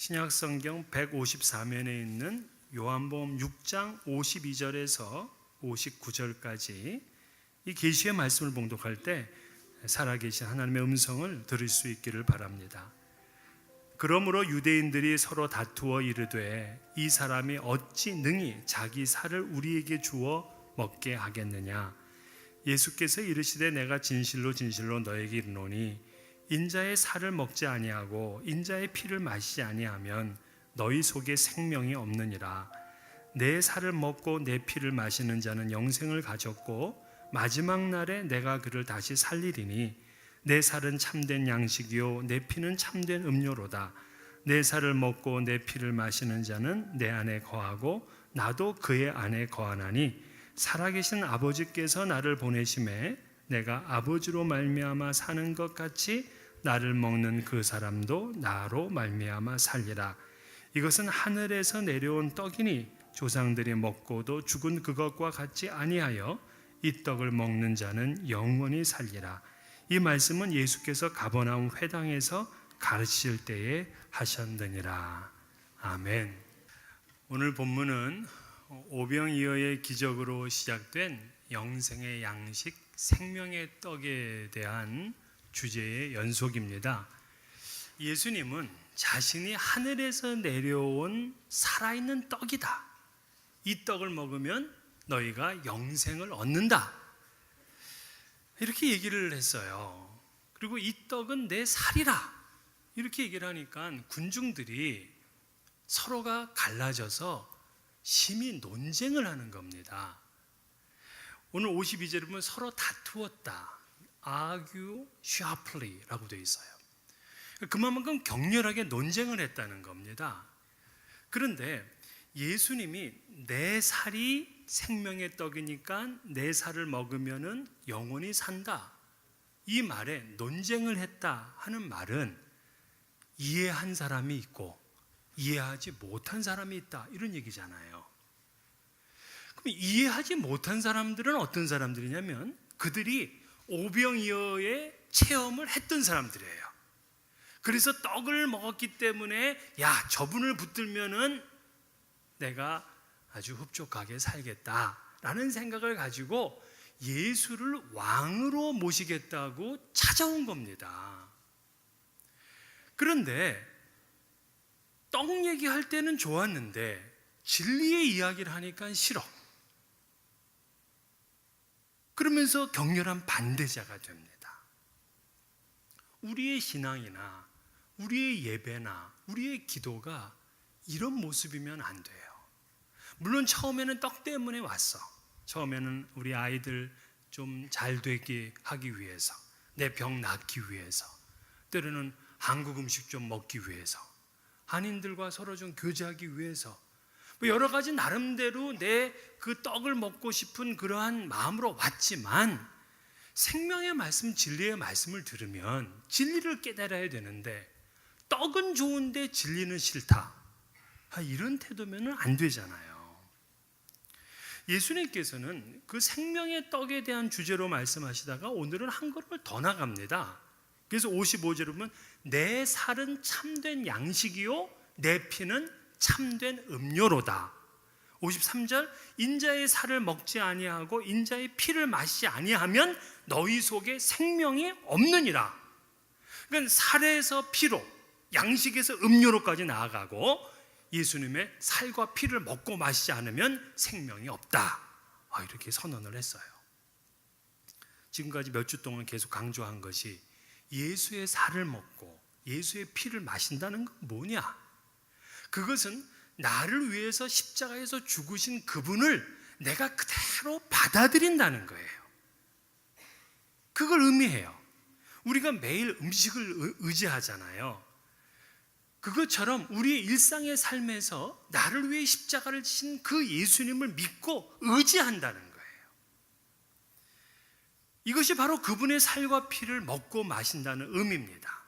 신약성경 154면에 있는 요한복음 6장 52절에서 59절까지 이 계시의 말씀을 봉독할 때 살아계신 하나님의 음성을 들을 수 있기를 바랍니다. 그러므로 유대인들이 서로 다투어 이르되 이 사람이 어찌 능히 자기 살을 우리에게 주어 먹게 하겠느냐. 예수께서 이르시되 내가 진실로 진실로 너에게 이르노니 인자의 살을 먹지 아니하고 인자의 피를 마시지 아니하면 너희 속에 생명이 없느니라. 내 살을 먹고 내 피를 마시는 자는 영생을 가졌고 마지막 날에 내가 그를 다시 살리리니 내 살은 참된 양식이요 내 피는 참된 음료로다. 내 살을 먹고 내 피를 마시는 자는 내 안에 거하고 나도 그의 안에 거하나니 살아계신 아버지께서 나를 보내심에 내가 아버지로 말미암아 사는 것 같이 나를 먹는 그 사람도 나로 말미암아 살리라. 이것은 하늘에서 내려온 떡이니 조상들이 먹고도 죽은 그것과 같지 아니하여 이 떡을 먹는 자는 영원히 살리라. 이 말씀은 예수께서 가버나움 회당에서 가르치실 때에 하셨느니라. 아멘. 오늘 본문은 오병이어의 기적으로 시작된 영생의 양식 생명의 떡에 대한 주제의 연속입니다. 예수님은 자신이 하늘에서 내려온 살아있는 떡이다. 이 떡을 먹으면 너희가 영생을 얻는다. 이렇게 얘기를 했어요. 그리고 이 떡은 내 살이라. 이렇게 얘기를 하니까 군중들이 서로가 갈라져서 심히 논쟁을 하는 겁니다. 오늘 52절에 보면 서로 다투었다. argue sharply 라고 되어 있어요. 그만큼 격렬하게 논쟁을 했다는 겁니다. 그런데 예수님이 내 살이 생명의 떡이니까 내 살을 먹으면 영원히 산다. 이 말에 논쟁을 했다 하는 말은 이해한 사람이 있고 이해하지 못한 사람이 있다 이런 얘기잖아요. 그럼 이해하지 못한 사람들은 어떤 사람들이냐면 그들이 오병이어의 체험을 했던 사람들이에요. 그래서 떡을 먹었기 때문에 야 저분을 붙들면은 내가 아주 흡족하게 살겠다라는 생각을 가지고 예수를 왕으로 모시겠다고 찾아온 겁니다. 그런데 떡 얘기할 때는 좋았는데 진리의 이야기를 하니까 싫어. 그러면서 격렬한 반대자가 됩니다. 우리의 신앙이나 우리의 예배나 우리의 기도가 이런 모습이면 안 돼요. 물론 처음에는 떡 때문에 왔어. 처음에는 우리 아이들 좀 잘 되게 하기 위해서, 내 병 낫기 위해서, 때로는 한국 음식 좀 먹기 위해서, 한인들과 서로 좀 교제하기 위해서, 여러 가지 나름대로 내 그 떡을 먹고 싶은 그러한 마음으로 왔지만 생명의 말씀, 진리의 말씀을 들으면 진리를 깨달아야 되는데 떡은 좋은데 진리는 싫다. 이런 태도면 안 되잖아요. 예수님께서는 그 생명의 떡에 대한 주제로 말씀하시다가 오늘은 한 걸음을 더 나갑니다. 그래서 55절에 보면 내 살은 참된 양식이요 내 피는 참된 음료로다. 53절 인자의 살을 먹지 아니하고 인자의 피를 마시지 아니하면 너희 속에 생명이 없느니라. 그러니까 살에서 피로 양식에서 음료로까지 나아가고 예수님의 살과 피를 먹고 마시지 않으면 생명이 없다. 이렇게 선언을 했어요. 지금까지 몇 주 동안 계속 강조한 것이 예수의 살을 먹고 예수의 피를 마신다는 건 뭐냐? 그것은 나를 위해서 십자가에서 죽으신 그분을 내가 그대로 받아들인다는 거예요. 그걸 의미해요. 우리가 매일 음식을 의지하잖아요. 그것처럼 우리의 일상의 삶에서 나를 위해 십자가를 지신 그 예수님을 믿고 의지한다는 거예요. 이것이 바로 그분의 살과 피를 먹고 마신다는 의미입니다.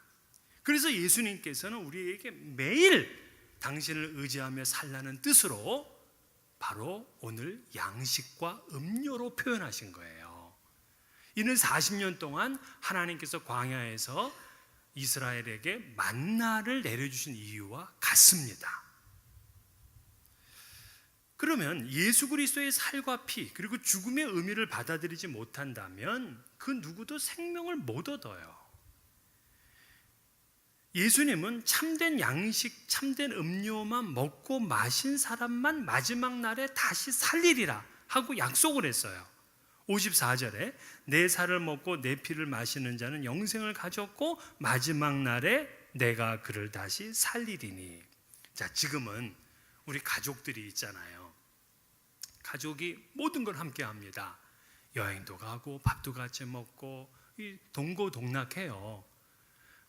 그래서 예수님께서는 우리에게 매일 당신을 의지하며 살라는 뜻으로 바로 오늘 양식과 음료로 표현하신 거예요. 이는 40년 동안 하나님께서 광야에서 이스라엘에게 만나를 내려주신 이유와 같습니다. 그러면 예수 그리스도의 살과 피 그리고 죽음의 의미를 받아들이지 못한다면 그 누구도 생명을 못 얻어요. 예수님은 참된 양식, 참된 음료만 먹고 마신 사람만 마지막 날에 다시 살리리라 하고 약속을 했어요. 54절에 내 살을 먹고 내 피를 마시는 자는 영생을 가졌고 마지막 날에 내가 그를 다시 살리리니. 자, 지금은 우리 가족들이 있잖아요. 가족이 모든 걸 함께 합니다. 여행도 가고 밥도 같이 먹고 동고동락해요.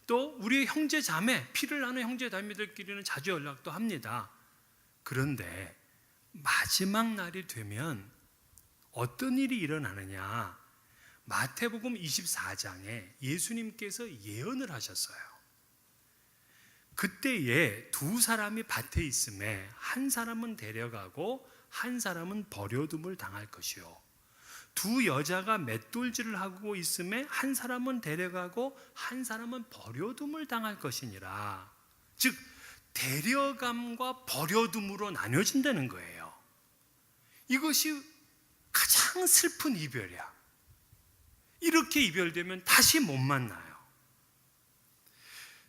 또 우리 형제 자매, 피를 나눈 형제 자매들끼리는 자주 연락도 합니다. 그런데 마지막 날이 되면 어떤 일이 일어나느냐? 마태복음 24장에 예수님께서 예언을 하셨어요. 그때에 두 사람이 밭에 있음에 한 사람은 데려가고 한 사람은 버려둠을 당할 것이요, 두 여자가 맷돌질을 하고 있음에 한 사람은 데려가고 한 사람은 버려둠을 당할 것이니라. 즉 데려감과 버려둠으로 나뉘어진다는 거예요. 이것이 가장 슬픈 이별이야. 이렇게 이별되면 다시 못 만나요.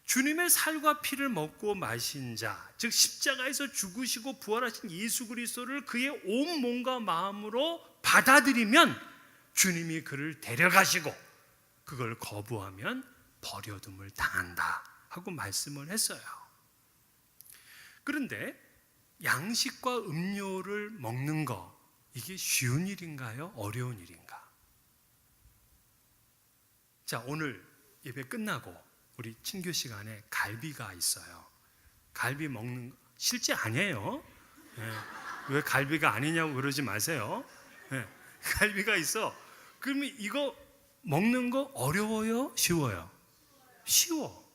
주님의 살과 피를 먹고 마신 자, 즉 십자가에서 죽으시고 부활하신 예수 그리스도를 그의 온 몸과 마음으로 받아들이면 주님이 그를 데려가시고, 그걸 거부하면 버려둠을 당한다 하고 말씀을 했어요. 그런데 양식과 음료를 먹는 거, 이게 쉬운 일인가요? 어려운 일인가? 자, 오늘 예배 끝나고 우리 친교 시간에 갈비가 있어요. 갈비 먹는 거 실제 아니에요. 왜 갈비가 아니냐고 그러지 마세요. 갈비가 있어. 그러면 이거 먹는 거 어려워요? 쉬워요? 쉬워.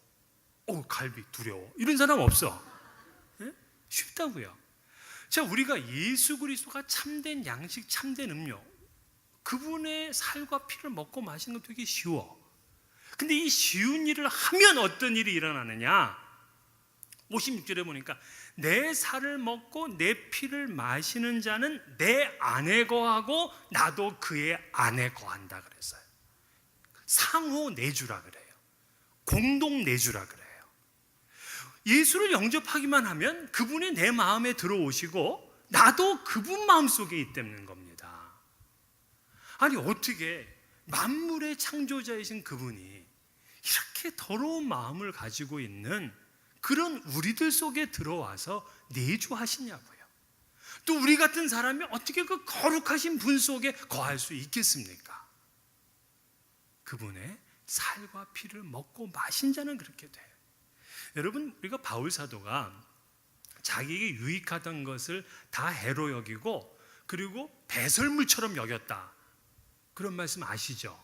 갈비 두려워. 이런 사람 없어. 쉽다고요. 자, 우리가 예수 그리스도가 참된 양식, 참된 음료, 그분의 살과 피를 먹고 마시는 거 되게 쉬워. 근데 이 쉬운 일을 하면 어떤 일이 일어나느냐? 56절에 보니까 내 살을 먹고 내 피를 마시는 자는 내 안에 거하고 나도 그의 안에 거한다 그랬어요. 상호 내주라 그래요. 공동 내주라 그래요. 예수를 영접하기만 하면 그분이 내 마음에 들어오시고 나도 그분 마음속에 있다는 겁니다. 아니, 어떻게 만물의 창조자이신 그분이 이렇게 더러운 마음을 가지고 있는 그런 우리들 속에 들어와서 내주하시냐고요. 또 우리 같은 사람이 어떻게 그 거룩하신 분 속에 거할 수 있겠습니까? 그분의 살과 피를 먹고 마신 자는 그렇게 돼요. 여러분, 우리가 바울 사도가 자기에게 유익하던 것을 다 해로 여기고 그리고 배설물처럼 여겼다, 그런 말씀 아시죠?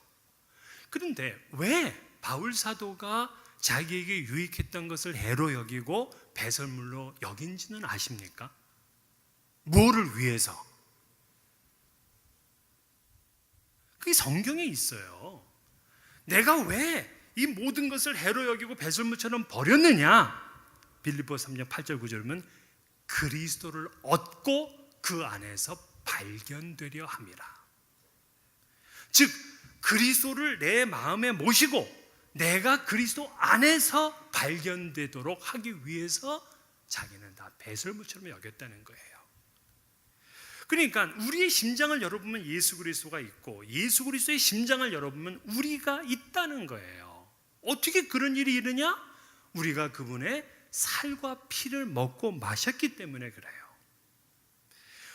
그런데 왜 바울 사도가 자기에게 유익했던 것을 해로 여기고 배설물로 여긴지는 아십니까? 뭐를 위해서? 그게 성경에 있어요. 내가 왜 이 모든 것을 해로 여기고 배설물처럼 버렸느냐? 빌립보 3장 8절 9절은 그리스도를 얻고 그 안에서 발견되려 함이라. 즉 그리스도를 내 마음에 모시고 내가 그리스도 안에서 발견되도록 하기 위해서 자기는 다 배설물처럼 여겼다는 거예요. 그러니까 우리의 심장을 열어보면 예수 그리스도가 있고 예수 그리스도의 심장을 열어보면 우리가 있다는 거예요. 어떻게 그런 일이 일어나냐? 우리가 그분의 살과 피를 먹고 마셨기 때문에 그래요.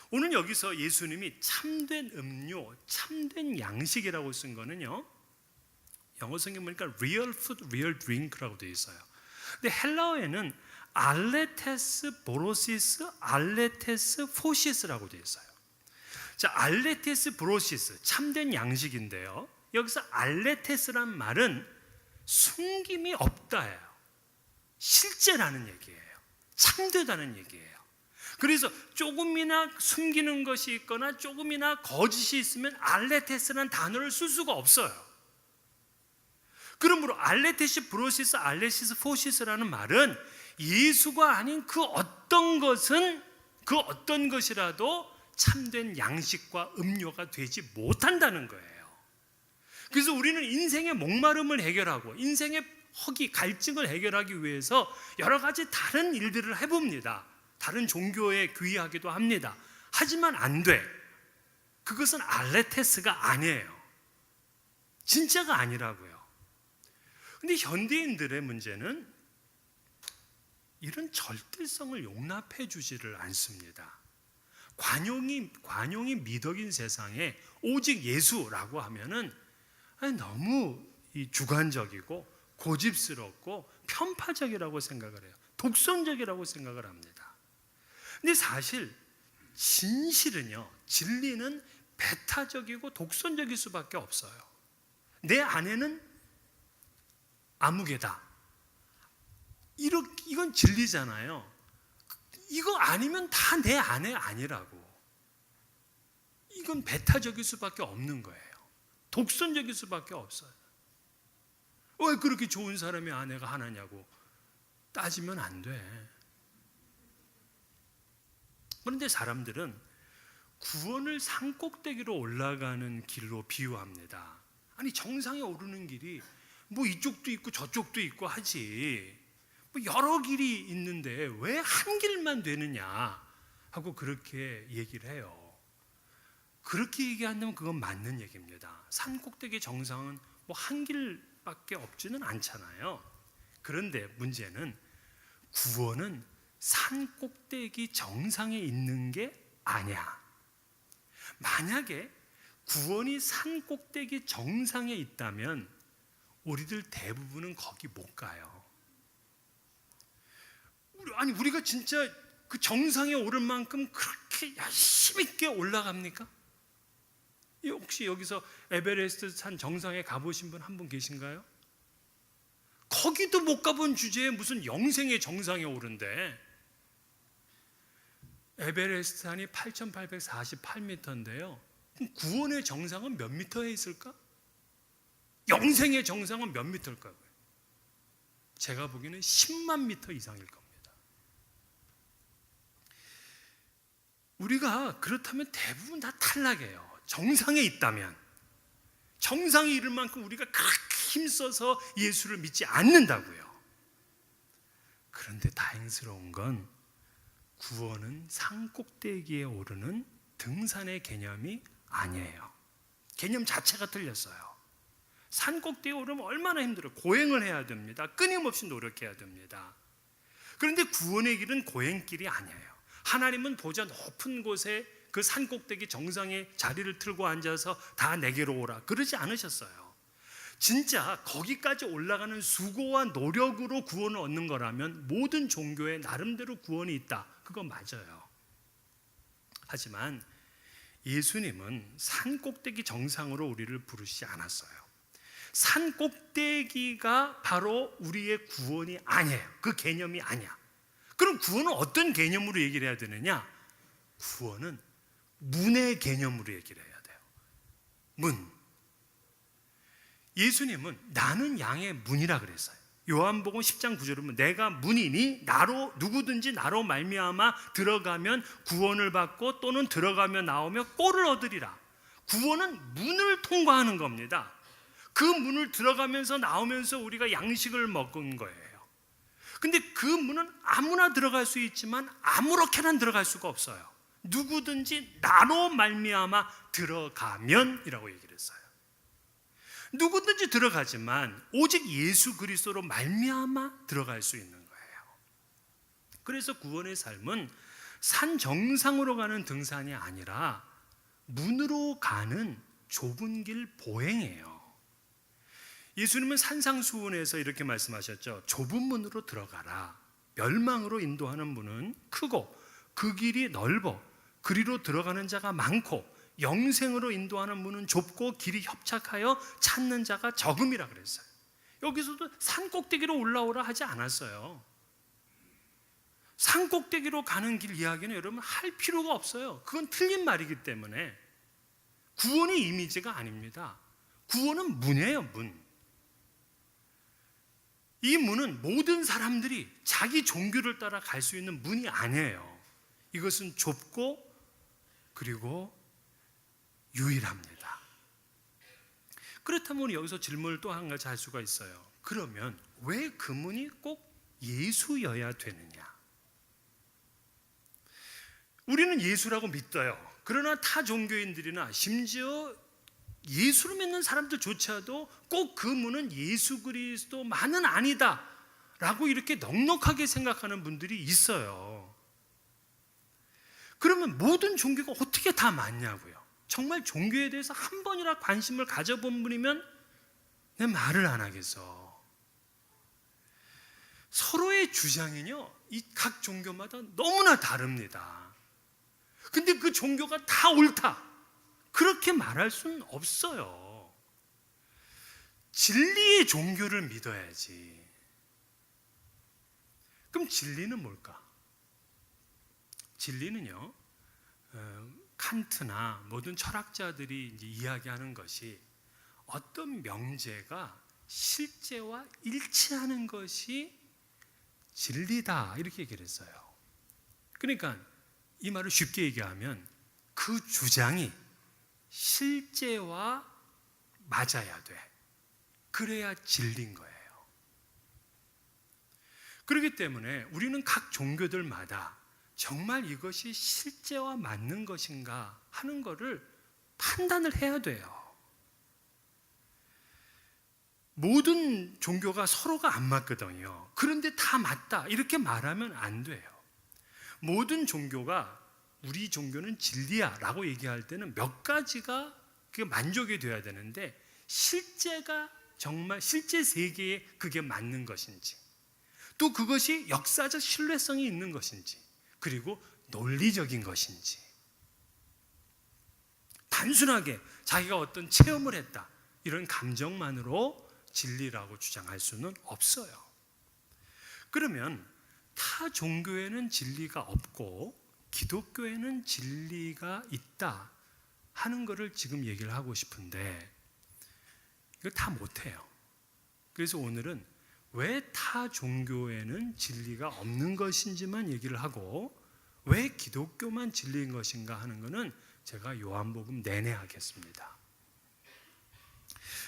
오늘 여기서 예수님이 참된 음료, 참된 양식이라고 쓴 거는요, 영어 성경 보니까 real food, real drink라고 되어 있어요. 근데 헬라어에는 알레테스 보로시스, 알레테스 포시스라고 되어 있어요. 자, 알레테스 보로시스, 참된 양식인데요, 여기서 알레테스란 말은 숨김이 없다예요. 실제라는 얘기예요. 참되다는 얘기예요. 그래서 조금이나 숨기는 것이 있거나 조금이나 거짓이 있으면 알레테스라는 단어를 쓸 수가 없어요. 그러므로 알레테시 브로시스 알레시스 포시스라는 말은 예수가 아닌 그 어떤 것이라도 참된 양식과 음료가 되지 못한다는 거예요. 그래서 우리는 인생의 목마름을 해결하고 인생의 허기, 갈증을 해결하기 위해서 여러 가지 다른 일들을 해봅니다. 다른 종교에 귀의하기도 합니다. 하지만 안 돼. 그것은 알레테스가 아니에요. 진짜가 아니라고요. 근데 현대인들의 문제는 이런 절대성을 용납해 주지를 않습니다. 관용이 미덕인 세상에 오직 예수라고 하면은 너무 주관적이고 고집스럽고 편파적이라고 생각을 해요. 독선적이라고 생각을 합니다. 근데 사실 진실은요, 진리는 배타적이고 독선적일 수밖에 없어요. 내 안에는 아무개다. 이건 진리잖아요. 이거 아니면 다 내 안에 아니라고. 이건 배타적일 수밖에 없는 거예요. 독선적일 수밖에 없어요. 왜 그렇게 좋은 사람의 아내가 하나냐고 따지면 안 돼. 그런데 사람들은 구원을 산꼭대기로 올라가는 길로 비유합니다. 아니, 정상에 오르는 길이 뭐 이쪽도 있고 저쪽도 있고 하지, 뭐 여러 길이 있는데 왜 한 길만 되느냐 하고 그렇게 얘기를 해요. 그렇게 얘기한다면 그건 맞는 얘기입니다. 산꼭대기 정상은 뭐 한 길밖에 없지는 않잖아요. 그런데 문제는 구원은 산꼭대기 정상에 있는 게 아니야. 만약에 구원이 산꼭대기 정상에 있다면 우리들 대부분은 거기 못 가요. 우리가 진짜 그 정상에 오를 만큼 그렇게 열심히 있게 올라갑니까? 혹시 여기서 에베레스트 산 정상에 가보신 분 한 분 계신가요? 거기도 못 가본 주제에 무슨 영생의 정상에 오른대. 에베레스트 산이 8,848m인데요. 구원의 정상은 몇 미터에 있을까? 영생의 정상은 몇 미터일까요? 제가 보기에는 10만 미터 이상일 겁니다. 우리가 그렇다면 대부분 다 탈락해요. 정상에 있다면. 정상에 이를 만큼 우리가 그렇게 힘써서 예수를 믿지 않는다고요. 그런데 다행스러운 건 구원은 산꼭대기에 오르는 등산의 개념이 아니에요. 개념 자체가 틀렸어요. 산꼭대기에 오르면 얼마나 힘들어요. 고행을 해야 됩니다. 끊임없이 노력해야 됩니다. 그런데 구원의 길은 고행길이 아니에요. 하나님은 보좌 높은 곳에 그 산꼭대기 정상에 자리를 틀고 앉아서 다 내게로 오라 그러지 않으셨어요. 진짜 거기까지 올라가는 수고와 노력으로 구원을 얻는 거라면 모든 종교에 나름대로 구원이 있다. 그건 맞아요. 하지만 예수님은 산꼭대기 정상으로 우리를 부르시지 않았어요. 산꼭대기가 바로 우리의 구원이 아니에요. 그 개념이 아니야. 그럼 구원은 어떤 개념으로 얘기를 해야 되느냐? 구원은 문의 개념으로 얘기를 해야 돼요. 문. 예수님은 나는 양의 문이라 그랬어요. 요한복음 10장 9절에 보면 내가 문이니 누구든지 나로 말미암아 들어가면 구원을 받고 또는 들어가며 나오며 꼴을 얻으리라. 구원은 문을 통과하는 겁니다. 그 문을 들어가면서 나오면서 우리가 양식을 먹은 거예요. 근데 그 문은 아무나 들어갈 수 있지만 아무렇게나 들어갈 수가 없어요. 누구든지 나로 말미암아 들어가면이라고 얘기를 했어요. 누구든지 들어가지만 오직 예수 그리스도로 말미암아 들어갈 수 있는 거예요. 그래서 구원의 삶은 산 정상으로 가는 등산이 아니라 문으로 가는 좁은 길 보행이에요. 예수님은 산상수훈에서 이렇게 말씀하셨죠. 좁은 문으로 들어가라. 멸망으로 인도하는 문은 크고 그 길이 넓어 그리로 들어가는 자가 많고 영생으로 인도하는 문은 좁고 길이 협착하여 찾는 자가 적음이라 그랬어요. 여기서도 산꼭대기로 올라오라 하지 않았어요. 산꼭대기로 가는 길 이야기는 여러분 할 필요가 없어요. 그건 틀린 말이기 때문에. 구원이 이미지가 아닙니다. 구원은 문이에요, 문. 이 문은 모든 사람들이 자기 종교를 따라 갈 수 있는 문이 아니에요. 이것은 좁고 그리고 유일합니다. 그렇다면 여기서 질문을 또 한 가지 할 수가 있어요. 그러면 왜 그 문이 꼭 예수여야 되느냐? 우리는 예수라고 믿어요. 그러나 타 종교인들이나 심지어 예수를 믿는 사람들조차도 꼭 그 문은 예수 그리스도만은 아니다 라고 이렇게 넉넉하게 생각하는 분들이 있어요. 그러면 모든 종교가 어떻게 다 맞냐고요? 정말 종교에 대해서 한 번이라 관심을 가져본 분이면 내 말을 안 하겠어. 서로의 주장은요, 이 각 종교마다 너무나 다릅니다. 근데 그 종교가 다 옳다, 그렇게 말할 수는 없어요. 진리의 종교를 믿어야지. 그럼 진리는 뭘까? 진리는요, 칸트나 모든 철학자들이 이제 이야기하는 것이 어떤 명제가 실제와 일치하는 것이 진리다, 이렇게 얘기를 했어요. 그러니까 이 말을 쉽게 얘기하면 그 주장이 실제와 맞아야 돼. 그래야 진리인 거예요. 그렇기 때문에 우리는 각 종교들마다 정말 이것이 실제와 맞는 것인가 하는 것을 판단을 해야 돼요. 모든 종교가 서로가 안 맞거든요. 그런데 다 맞다, 이렇게 말하면 안 돼요. 모든 종교가 우리 종교는 진리야 라고 얘기할 때는 몇 가지가 그게 만족이 돼야 되는데, 실제가 정말 실제 세계에 그게 맞는 것인지, 또 그것이 역사적 신뢰성이 있는 것인지, 그리고 논리적인 것인지. 단순하게 자기가 어떤 체험을 했다, 이런 감정만으로 진리라고 주장할 수는 없어요. 그러면 타 종교에는 진리가 없고 기독교에는 진리가 있다 하는 것을 지금 얘기를 하고 싶은데, 이걸 다 못해요. 그래서 오늘은 왜 타 종교에는 진리가 없는 것인지만 얘기를 하고, 왜 기독교만 진리인 것인가 하는 것은 제가 요한복음 내내 하겠습니다.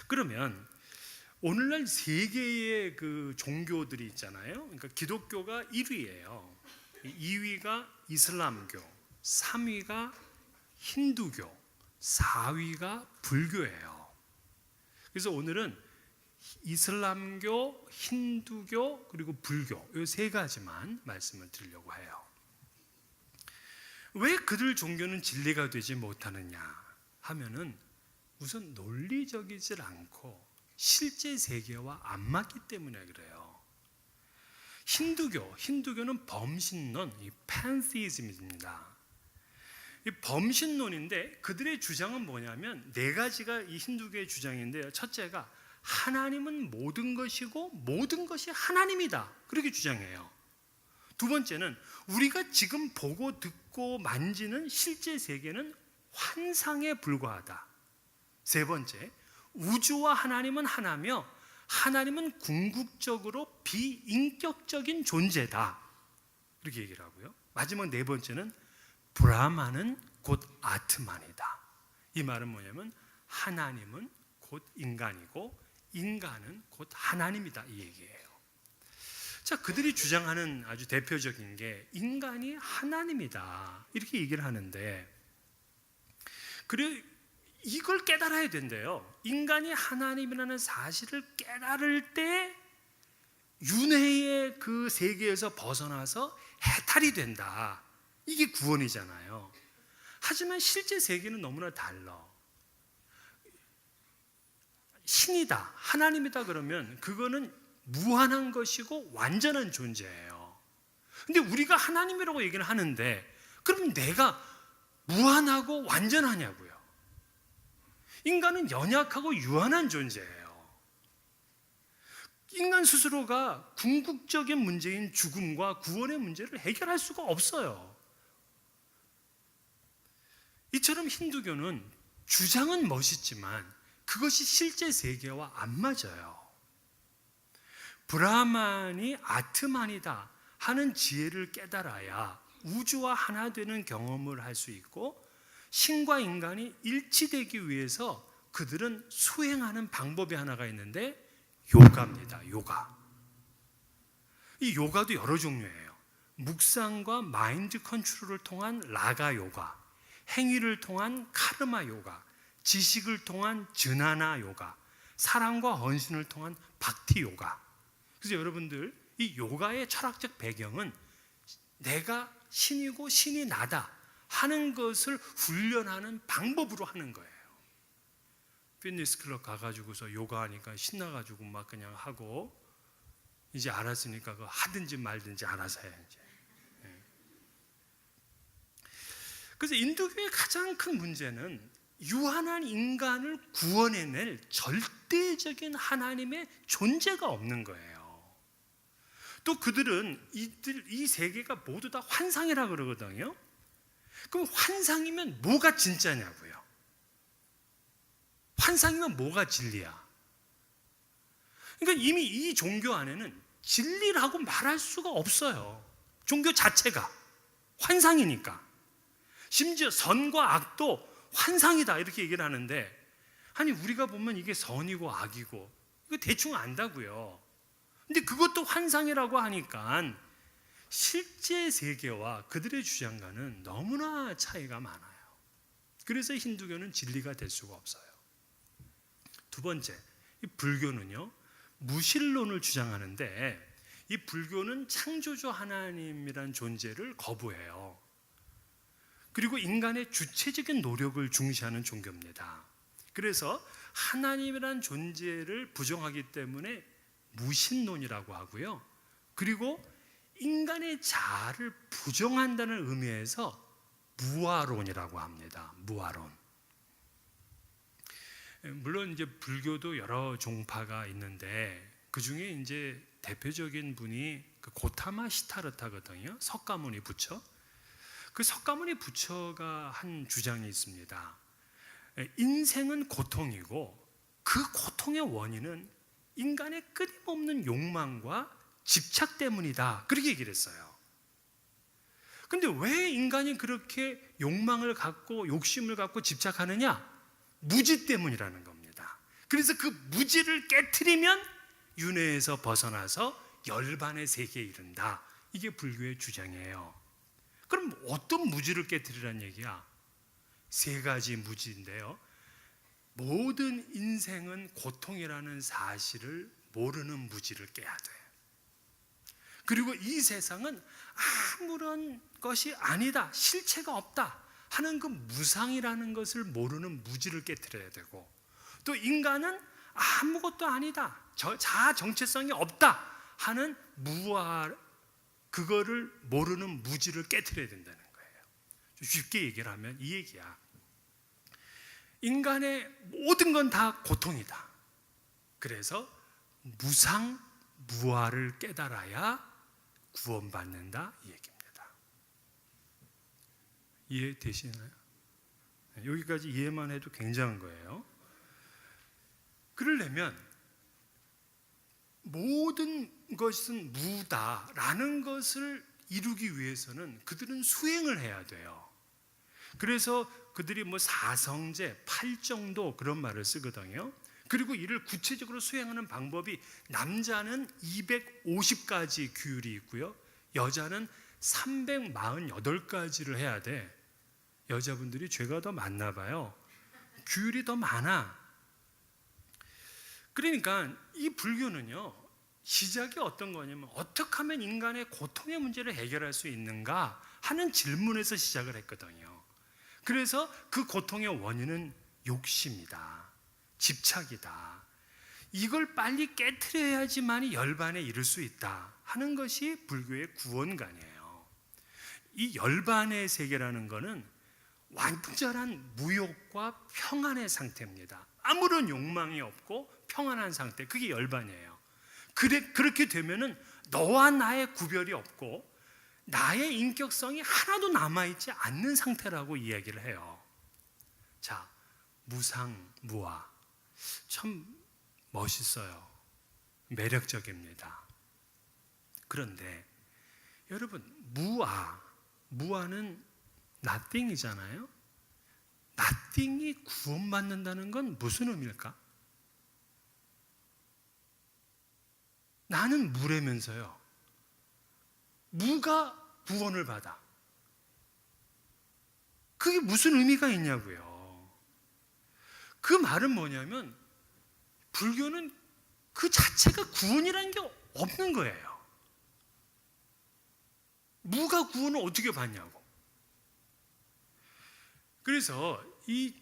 그러면 오늘날 세 개의 그 종교들이 있잖아요. 그러니까 기독교가 1위예요. 2위가 이슬람교, 3위가 힌두교, 4위가 불교예요. 그래서 오늘은 이슬람교, 힌두교, 그리고 불교, 이 세 가지만 말씀을 드리려고 해요. 왜 그들 종교는 진리가 되지 못하느냐 하면은 우선 논리적이질 않고 실제 세계와 안 맞기 때문에 그래요. 힌두교는 범신론, 이 팬시즘입니다. 이 범신론인데 그들의 주장은 뭐냐면 네 가지가 이 힌두교의 주장인데요. 첫째가 하나님은 모든 것이고 모든 것이 하나님이다, 그렇게 주장해요. 두 번째는 우리가 지금 보고 듣고 만지는 실제 세계는 환상에 불과하다. 세 번째, 우주와 하나님은 하나며 하나님은 궁극적으로 비인격적인 존재다, 이렇게 얘기를 하고요. 마지막 네 번째는 브라만은 곧 아트만이다. 이 말은 뭐냐면 하나님은 곧 인간이고 인간은 곧 하나님이다, 이 얘기예요. 자, 그들이 주장하는 아주 대표적인 게 인간이 하나님이다, 이렇게 얘기를 하는데, 그래 이걸 깨달아야 된대요. 인간이 하나님이라는 사실을 깨달을 때 윤회의 그 세계에서 벗어나서 해탈이 된다. 이게 구원이잖아요. 하지만 실제 세계는 너무나 달라. 신이다, 하나님이다 그러면 그거는 무한한 것이고 완전한 존재예요. 근데 우리가 하나님이라고 얘기를 하는데, 그럼 내가 무한하고 완전하냐고요? 인간은 연약하고 유한한 존재예요. 인간 스스로가 궁극적인 문제인 죽음과 구원의 문제를 해결할 수가 없어요. 이처럼 힌두교는 주장은 멋있지만 그것이 실제 세계와 안 맞아요. 브라만이 아트만이다 하는 지혜를 깨달아야 우주와 하나 되는 경험을 할 수 있고, 신과 인간이 일치되기 위해서 그들은 수행하는 방법이 하나가 있는데 요가입니다. 요가. 이 요가도 여러 종류예요. 묵상과 마인드 컨트롤을 통한 라가 요가, 행위를 통한 카르마 요가, 지식을 통한 즈나나 요가, 사랑과 헌신을 통한 박티 요가. 그래서 여러분들, 이 요가의 철학적 배경은 내가 신이고 신이 나다 하는 것을 훈련하는 방법으로 하는 거예요. 피트니스 클럽 가가지고서 요가하니까 신나가지고 막 그냥 하고, 이제 알았으니까 그거 하든지 말든지 알아서 해야지. 그래서 인도교의 가장 큰 문제는 유한한 인간을 구원해낼 절대적인 하나님의 존재가 없는 거예요. 또 그들은 이 세계가 모두 다 환상이라 그러거든요. 그럼 환상이면 뭐가 진짜냐고요? 환상이면 뭐가 진리야? 그러니까 이미 이 종교 안에는 진리라고 말할 수가 없어요. 종교 자체가 환상이니까. 심지어 선과 악도 환상이다 이렇게 얘기를 하는데, 아니 우리가 보면 이게 선이고 악이고 이거 대충 안다고요. 근데 그것도 환상이라고 하니까 실제 세계와 그들의 주장과는 너무나 차이가 많아요. 그래서 힌두교는 진리가 될 수가 없어요. 두 번째, 이 불교는요, 무신론을 주장하는데, 이 불교는 창조주 하나님이란 존재를 거부해요. 그리고 인간의 주체적인 노력을 중시하는 종교입니다. 그래서 하나님이란 존재를 부정하기 때문에 무신론이라고 하고요. 그리고 인간의 자아를 부정한다는 의미에서 무아론이라고 합니다. 무아론. 물론 이제 불교도 여러 종파가 있는데 그 중에 이제 대표적인 분이 그 고타마 시타르타거든요. 석가모니 부처. 그 석가모니 부처가 한 주장이 있습니다. 인생은 고통이고 그 고통의 원인은 인간의 끊임없는 욕망과 집착 때문이다. 그렇게 얘기를 했어요. 근데 왜 인간이 그렇게 욕망을 갖고 욕심을 갖고 집착하느냐? 무지 때문이라는 겁니다. 그래서 그 무지를 깨트리면 윤회에서 벗어나서 열반의 세계에 이른다. 이게 불교의 주장이에요. 그럼 어떤 무지를 깨트리라는 얘기야? 세 가지 무지인데요. 모든 인생은 고통이라는 사실을 모르는 무지를 깨야 돼. 그리고 이 세상은 아무런 것이 아니다, 실체가 없다 하는 그 무상이라는 것을 모르는 무지를 깨트려야 되고, 또 인간은 아무것도 아니다, 자아 정체성이 없다 하는 무아, 그거를 모르는 무지를 깨트려야 된다는 거예요. 쉽게 얘기를 하면 이 얘기야. 인간의 모든 건 다 고통이다. 그래서 무상 무아를 깨달아야 구원받는다 이 얘기입니다. 이해되시나요? 여기까지 이해만 해도 굉장한 거예요. 그러려면 모든 것은 무다라는 것을 이루기 위해서는 그들은 수행을 해야 돼요. 그래서 그들이 뭐 사성제, 팔정도 그런 말을 쓰거든요. 그리고 이를 구체적으로 수행하는 방법이 남자는 250가지 규율이 있고요. 여자는 348가지를 해야 돼. 여자분들이 죄가 더 많나 봐요. 규율이 더 많아. 그러니까 이 불교는요, 시작이 어떤 거냐면 어떻게 하면 인간의 고통의 문제를 해결할 수 있는가 하는 질문에서 시작을 했거든요. 그래서 그 고통의 원인은 욕심이다, 집착이다. 이걸 빨리 깨트려야지만 열반에 이를 수 있다 하는 것이 불교의 구원관이에요. 이 열반의 세계라는 것은 완전한 무욕과 평안의 상태입니다. 아무런 욕망이 없고 평안한 상태, 그게 열반이에요. 그렇게 되면은 너와 나의 구별이 없고 나의 인격성이 하나도 남아있지 않는 상태라고 이야기를 해요. 자, 무상, 무아. 참 멋있어요. 매력적입니다. 그런데 여러분, 무아는 nothing이잖아요. nothing이 구원받는다는 건 무슨 의미일까? 나는 무라면서요, 무가 구원을 받아. 그게 무슨 의미가 있냐고요. 그 말은 뭐냐면 불교는 그 자체가 구원이라는 게 없는 거예요. 무가 구원을 어떻게 받냐고. 그래서 이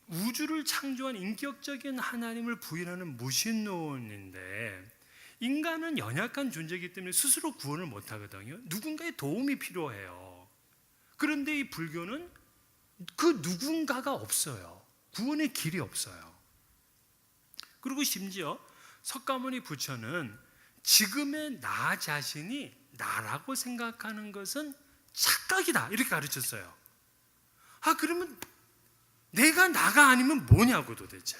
우주를 창조한 인격적인 하나님을 부인하는 무신론인데, 인간은 연약한 존재이기 때문에 스스로 구원을 못하거든요. 누군가의 도움이 필요해요. 그런데 이 불교는 그 누군가가 없어요. 구원의 길이 없어요. 그리고 심지어 석가모니 부처는 지금의 나 자신이 나라고 생각하는 것은 착각이다, 이렇게 가르쳤어요. 그러면 내가 나가 아니면 뭐냐고 도대체.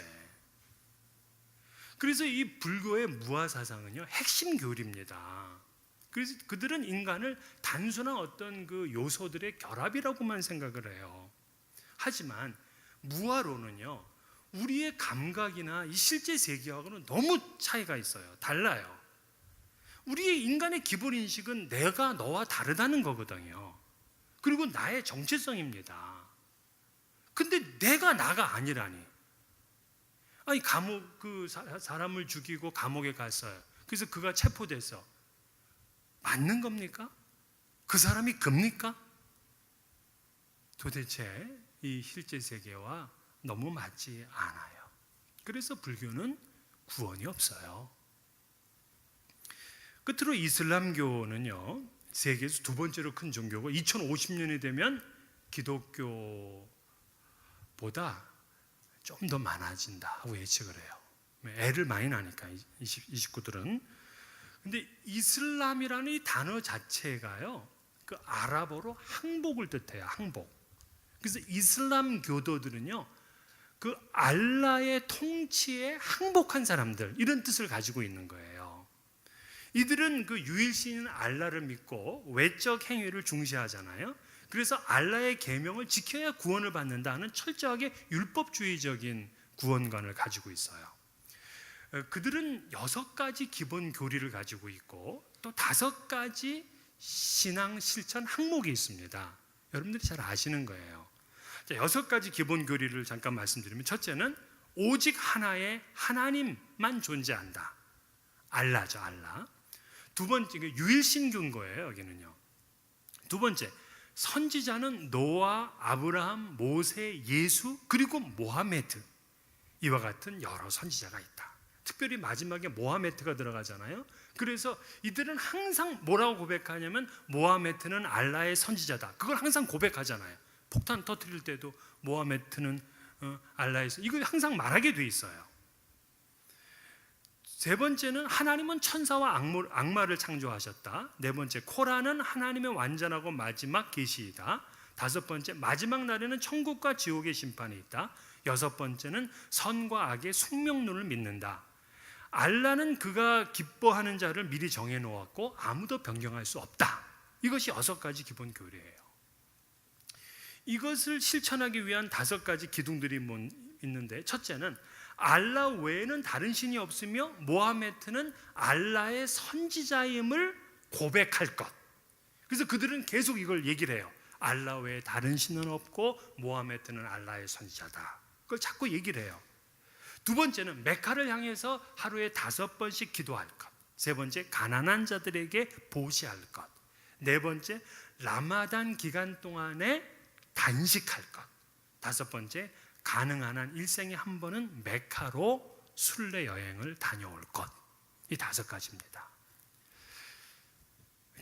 그래서 이 불교의 무아 사상은요, 핵심 교리입니다. 그래서 그들은 인간을 단순한 어떤 그 요소들의 결합이라고만 생각을 해요. 하지만 무아론은요, 우리의 감각이나 이 실제 세계하고는 너무 차이가 있어요. 달라요. 우리의 인간의 기본 인식은 내가 너와 다르다는 거거든요. 그리고 나의 정체성입니다. 근데 내가 나가 아니라니. 아니, 사람을 죽이고 감옥에 갔어요. 그래서 그가 체포돼서 맞는 겁니까? 그 사람이 겁니까? 도대체 이 실제 세계와 너무 맞지 않아요. 그래서 불교는 구원이 없어요. 끝으로 이슬람교는요, 세계에서 두 번째로 큰 종교고 2050년이 되면 기독교보다 좀 더 많아진다 하고 예측을 해요. 애를 많이 낳으니까 29들은. 근데 이슬람이라는 이 단어 자체가요, 그 아랍어로 항복을 뜻해요. 항복. 그래서 이슬람 교도들은요, 그 알라의 통치에 항복한 사람들, 이런 뜻을 가지고 있는 거예요. 이들은 그 유일신인 알라를 믿고 외적 행위를 중시하잖아요. 그래서 알라의 계명을 지켜야 구원을 받는다는 철저하게 율법주의적인 구원관을 가지고 있어요. 그들은 6가지 기본 교리를 가지고 있고 또 5가지 신앙 실천 항목이 있습니다. 여러분들이 잘 아시는 거예요. 6가지 기본 교리를 잠깐 말씀드리면, 첫째는 오직 하나의 하나님만 존재한다. 알라죠, 알라. 두 번째, 유일신교인 거예요, 여기는요. 두 번째, 선지자는 노아, 아브라함, 모세, 예수, 그리고 모하메드, 이와 같은 여러 선지자가 있다. 특별히 마지막에 모하메드가 들어가잖아요. 그래서 이들은 항상 뭐라고 고백하냐면 모하메드는 알라의 선지자다. 그걸 항상 고백하잖아요. 폭탄 터뜨릴 때도 모하메드는 알라의 선지자, 이걸 항상 말하게 돼 있어요. 세 번째는 하나님은 천사와 악마를 창조하셨다. 네 번째, 코란은 하나님의 완전하고 마지막 계시이다. 다섯 번째, 마지막 날에는 천국과 지옥의 심판이 있다. 여섯 번째는 선과 악의 숙명론을 믿는다. 알라는 그가 기뻐하는 자를 미리 정해놓았고 아무도 변경할 수 없다. 이것이 6가지 기본 교리예요. 이것을 실천하기 위한 5가지 기둥들이 있는데, 첫째는 알라 외에는 다른 신이 없으며 모하메드는 알라의 선지자임을 고백할 것. 그래서 그들은 계속 이걸 얘기를 해요. 알라 외에 다른 신은 없고 모하메드는 알라의 선지자다. 그걸 자꾸 얘기를 해요. 두 번째는 메카를 향해서 하루에 5번씩 기도할 것. 세 번째, 가난한 자들에게 보시할 것. 네 번째, 라마단 기간 동안에 단식할 것. 다섯 번째, 가능한 한 일생에 한 번은 메카로 순례 여행을 다녀올 것. 이 5가지입니다.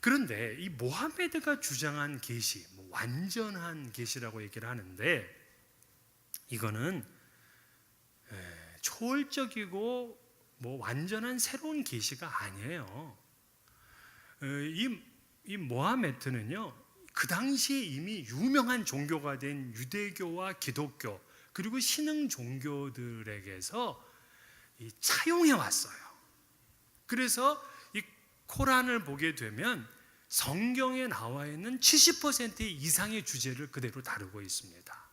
그런데 이 모하메드가 주장한 계시, 완전한 계시라고 얘기를 하는데, 이거는 초월적이고 완전한 새로운 계시가 아니에요. 이 모하메드는요, 그 당시에 이미 유명한 종교가 된 유대교와 기독교 그리고 신흥 종교들에게서 차용해 왔어요. 그래서 이 코란을 보게 되면 성경에 나와 있는 70% 이상의 주제를 그대로 다루고 있습니다.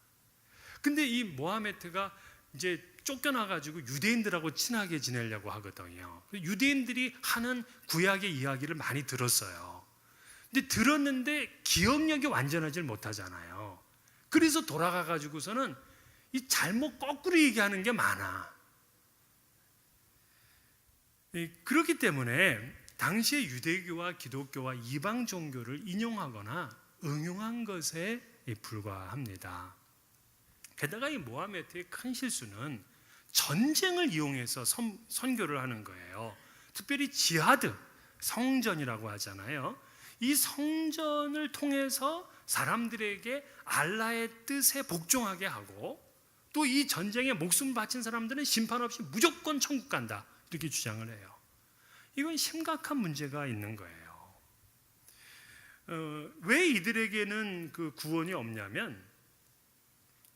근데 이 모하메트가 이제 쫓겨나가지고 유대인들하고 친하게 지내려고 하거든요. 유대인들이 하는 구약의 이야기를 많이 들었어요. 근데 들었는데 기억력이 완전하지 못하잖아요. 그래서 돌아가가지고서는 이 잘못 거꾸로 얘기하는 게 많아. 그렇기 때문에 당시의 유대교와 기독교와 이방 종교를 인용하거나 응용한 것에 불과합니다. 게다가 이 모하메트의 큰 실수는 전쟁을 이용해서 선교를 하는 거예요. 특별히 지하드, 성전이라고 하잖아요. 이 성전을 통해서 사람들에게 알라의 뜻에 복종하게 하고 또 이 전쟁에 목숨 바친 사람들은 심판 없이 무조건 천국 간다, 이렇게 주장을 해요. 이건 심각한 문제가 있는 거예요. 왜 이들에게는 그 구원이 없냐면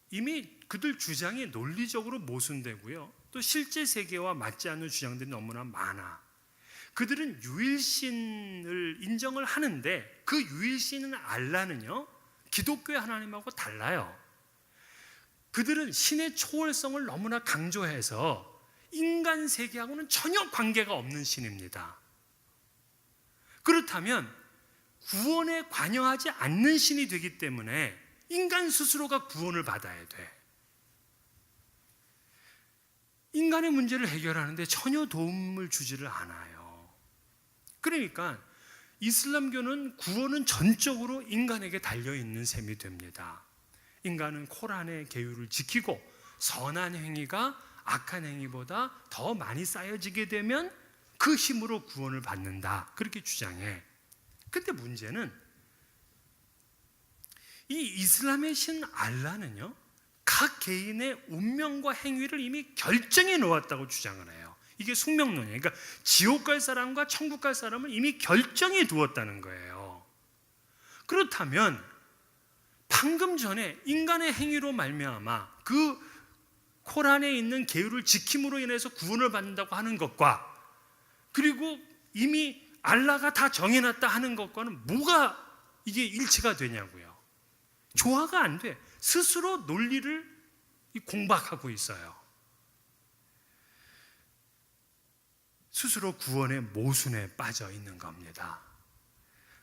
이미 그들 주장이 논리적으로 모순되고요, 또 실제 세계와 맞지 않는 주장들이 너무나 많아. 그들은 유일신을 인정을 하는데 그 유일신은 알라는요, 기독교의 하나님하고 달라요. 그들은 신의 초월성을 너무나 강조해서 인간 세계하고는 전혀 관계가 없는 신입니다. 그렇다면 구원에 관여하지 않는 신이 되기 때문에 인간 스스로가 구원을 받아야 돼. 인간의 문제를 해결하는데 전혀 도움을 주지를 않아요. 그러니까 이슬람교는 구원은 전적으로 인간에게 달려있는 셈이 됩니다. 인간은 코란의 계율을 지키고 선한 행위가 악한 행위보다 더 많이 쌓여지게 되면 그 힘으로 구원을 받는다, 그렇게 주장해. 근데 문제는 이 이슬람의 신 알라는요, 각 개인의 운명과 행위를 이미 결정해 놓았다고 주장을 해요. 이게 숙명론이에요. 그러니까 지옥 갈 사람과 천국 갈 사람을 이미 결정해 두었다는 거예요. 그렇다면 방금 전에 인간의 행위로 말미암아 그 코란에 있는 계율을 지킴으로 인해서 구원을 받는다고 하는 것과, 그리고 이미 알라가 다 정해놨다 하는 것과는 뭐가 이게 일치가 되냐고요. 조화가 안 돼. 스스로 논리를 공박하고 있어요. 스스로 구원의 모순에 빠져 있는 겁니다.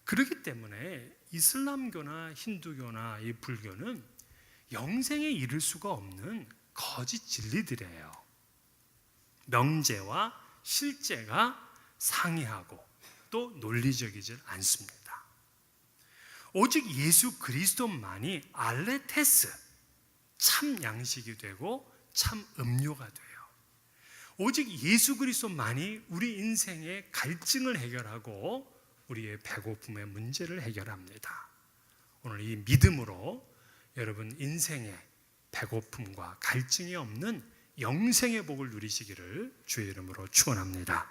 그렇기 때문에 이슬람교나 힌두교나 이 불교는 영생에 이를 수가 없는 거짓 진리들이에요. 명제와 실제가 상이하고 또 논리적이지 않습니다. 오직 예수 그리스도만이 알레테스, 참 양식이 되고 참 음료가 돼요. 오직 예수 그리스도만이 우리 인생의 갈증을 해결하고 우리의 배고픔의 문제를 해결합니다. 오늘 이 믿음으로 여러분 인생의 배고픔과 갈증이 없는 영생의 복을 누리시기를 주의 이름으로 축원합니다.